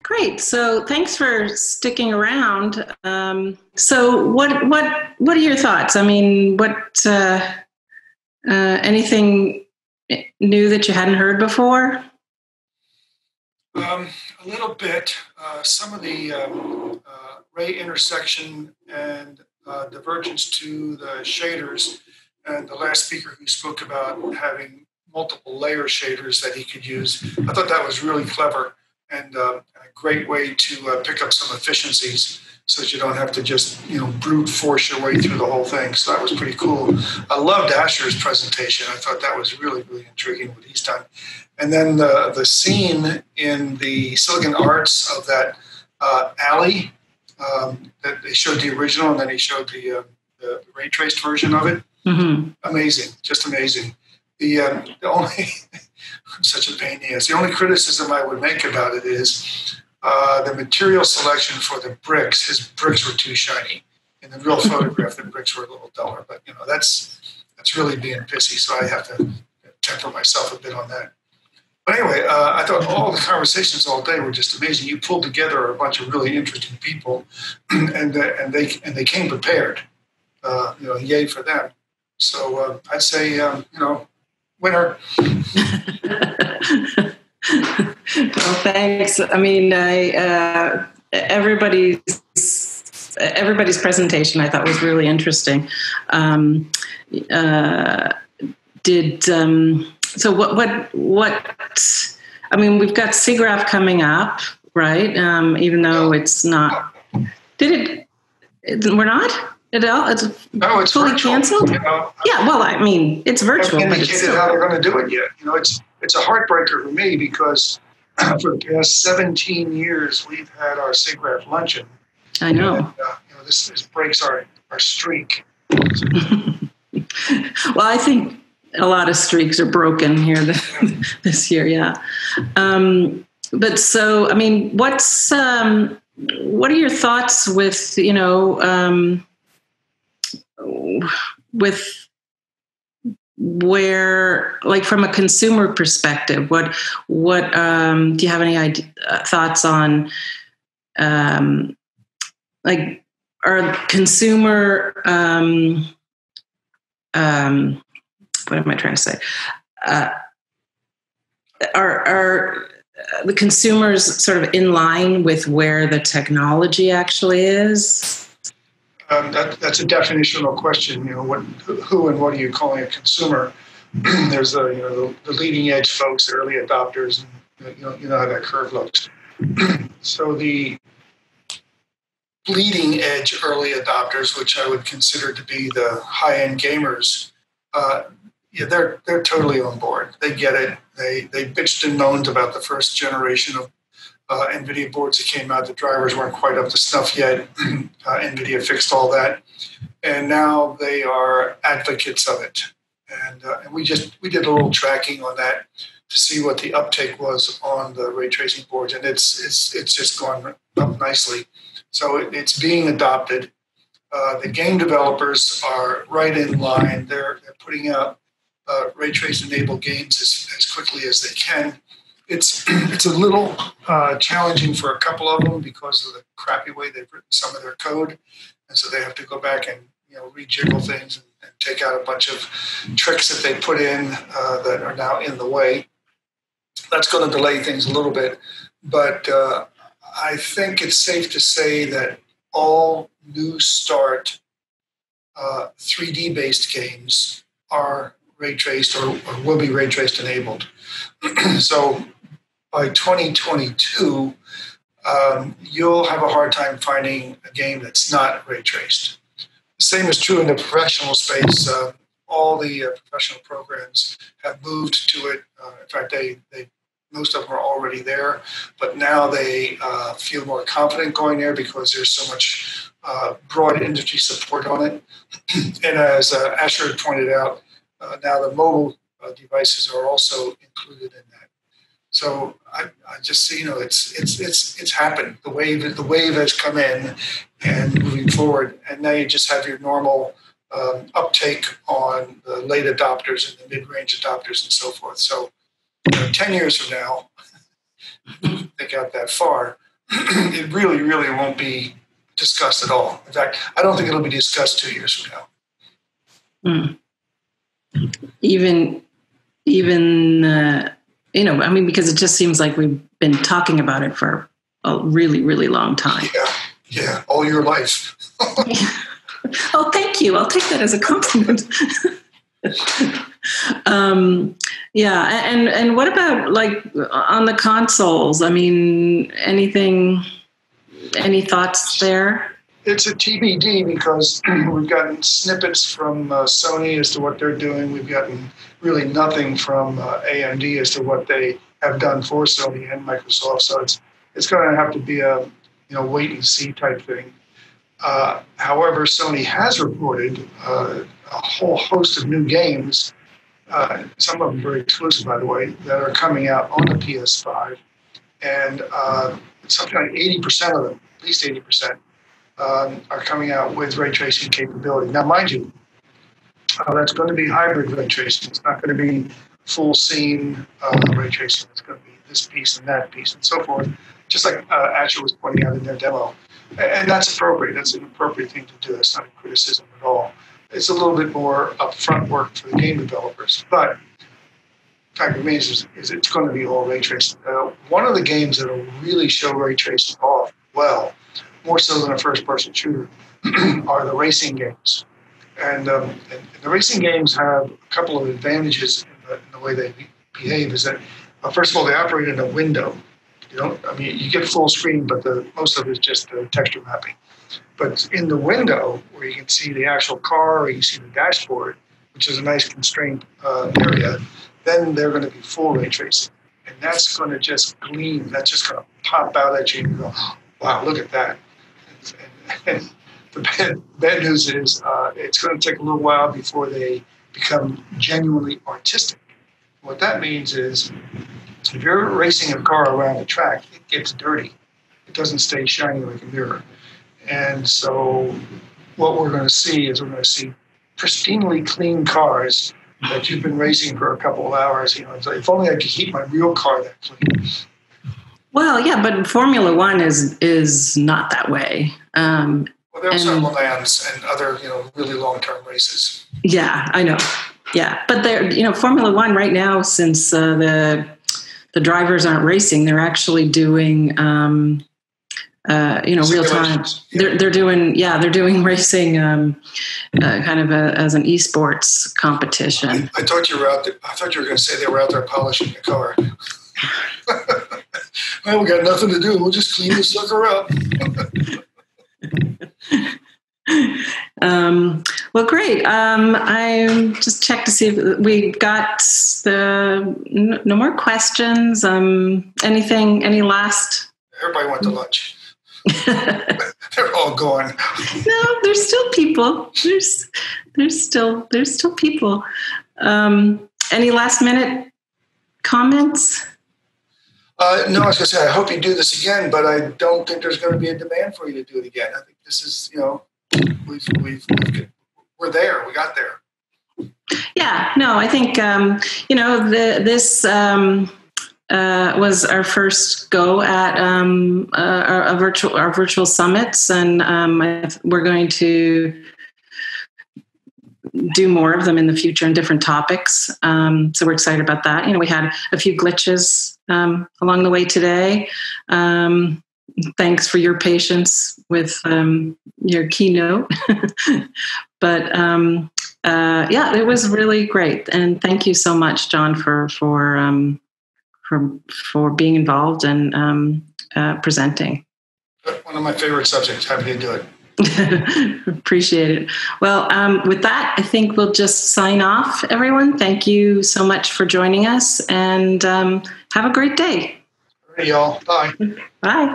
Great. So thanks for sticking around. So what are your thoughts? I mean, anything new that you hadn't heard before? A little bit. Some of the ray intersection and divergence to the shaders, and the last speaker who spoke about having multiple layer shaders that he could use. I thought that was really clever and a great way to pick up some efficiencies so that you don't have to just brute force your way through the whole thing. So that was pretty cool. I loved Asher's presentation. I thought that was really, really intriguing what he's done. And then the scene in the Silicon Arts of that alley that they showed the original, and then he showed the ray traced version of it. Mm-hmm. Amazing, just amazing. The only I'm such a pain in the ass. The only criticism I would make about it is the material selection for the bricks. His bricks were too shiny. In the real photograph, the bricks were a little duller. But that's really being pissy. So I have to temper myself a bit on that. But anyway, I thought all the conversations all day were just amazing. You pulled together a bunch of really interesting people, and they came prepared. Yay for them. So I'd say winner. Well, thanks. I mean, everybody's presentation I thought was really interesting. So what? I mean, we've got Siggraph coming up, right? Even though it's not. We're not. It's fully virtual, canceled. Yeah, well, I mean, it's virtual, but it's still how they're going to do it yet. It's a heartbreaker for me because for the past 17 years we've had our Siggraph luncheon. I know. And, this breaks our streak. Well, I think a lot of streaks are broken here this year. Yeah. But so, I mean, what are your thoughts with with where, like, from a consumer perspective, what do you have any thoughts on, like, our consumer, what am I trying to say? Are the consumers sort of in line with where the technology actually is? That's a definitional question. Who and what are you calling a consumer? There's the leading edge folks, early adopters, and you know how that curve looks. So the bleeding edge early adopters, which I would consider to be the high end gamers, they're totally on board. They get it. They bitched and moaned about the first generation of NVIDIA boards that came out. The drivers weren't quite up to snuff yet. NVIDIA fixed all that, and now they are advocates of it. And we did a little tracking on that to see what the uptake was on the ray tracing boards, and it's just gone up nicely. So it's being adopted. The game developers are right in line. They're putting out ray trace enabled games as quickly as they can. It's a little challenging for a couple of them because of the crappy way they've written some of their code, and so they have to go back and rejiggle things and take out a bunch of tricks that they put in that are now in the way. That's going to delay things a little bit, but I think it's safe to say that all new start 3D based games are ray traced or will be ray traced enabled. So by 2022, you'll have a hard time finding a game that's not ray traced. The same is true in the professional space. All the professional programs have moved to it. In fact, most of them are already there, but now they feel more confident going there because there's so much broad industry support on it. And as Asher had pointed out, now the mobile devices are also included in that. So I just see, it's happened. The wave has come in and moving forward, and now you just have your normal uptake on the late adopters and the mid-range adopters and so forth. So 10 years from now, they got that far, it really, really won't be discussed at all. In fact, I don't think it'll be discussed 2 years from now. Even I mean, because it just seems like we've been talking about it for a really, really long time. Yeah, all your life. Oh, thank you. I'll take that as a compliment. And what about like on the consoles? I mean, any thoughts there? It's a TBD because we've gotten snippets from Sony as to what they're doing. We've gotten really nothing from AMD as to what they have done for Sony and Microsoft. So it's going to have to be a wait and see type thing. However, Sony has reported a whole host of new games, some of them very exclusive, by the way, that are coming out on the PS5, and something like 80% of them, at least 80%. Are coming out with ray tracing capability. Now, mind you, that's going to be hybrid ray tracing. It's not going to be full scene ray tracing. It's going to be this piece and that piece and so forth, just like Asher was pointing out in their demo. And that's appropriate. That's an appropriate thing to do. That's not a criticism at all. It's a little bit more upfront work for the game developers. But the fact remains is it's going to be all ray tracing. One of the games that will really show ray tracing off well, more so than a first-person shooter, are the racing games. And the racing games have a couple of advantages in the way they behave. Is that, first of all, they operate in a window. You get full screen, but most of it is just the texture mapping. But in the window, where you can see the actual car, or you can see the dashboard, which is a nice constrained area, then they're going to be full ray tracing. And that's going to just gleam. That's just going to pop out at you and you go, wow, look at that. And the bad news is it's going to take a little while before they become genuinely artistic. What that means is if you're racing a car around a track, it gets dirty. It doesn't stay shiny like a mirror. And so what we're going to see is pristinely clean cars that you've been racing for a couple of hours. It's like, if only I could keep my real car that clean. Well, yeah, but Formula One is not that way. Well, there are some Milan's and other, really long-term races. Yeah, I know. Yeah, but Formula One right now, since the drivers aren't racing, they're actually doing, real time. Yeah. They're doing racing, kind of as an esports competition. I thought you were out there. I thought you were going to say they were out there polishing the car. Well, we got nothing to do. We'll just clean the sucker up. Well, great. I just checked to see if we got no more questions. Any last? Everybody went to lunch. They're all gone. No, there's still people. There's still people. Any last minute comments? No, I was going to say, I hope you do this again, but I don't think there's going to be a demand for you to do it again. I think this is, we're there. We got there. Yeah, no, I think, this was our first go at our virtual summits, and we're going to do more of them in the future in different topics. So we're excited about that. We had a few glitches along the way today. Thanks for your patience with your keynote. But it was really great. And thank you so much, Jon, for being involved and presenting. One of my favorite subjects. Happy to do it. Appreciate it. Well, with that, I think we'll just sign off, everyone. Thank you so much for joining us, and have a great day. All right, y'all. Bye. Bye.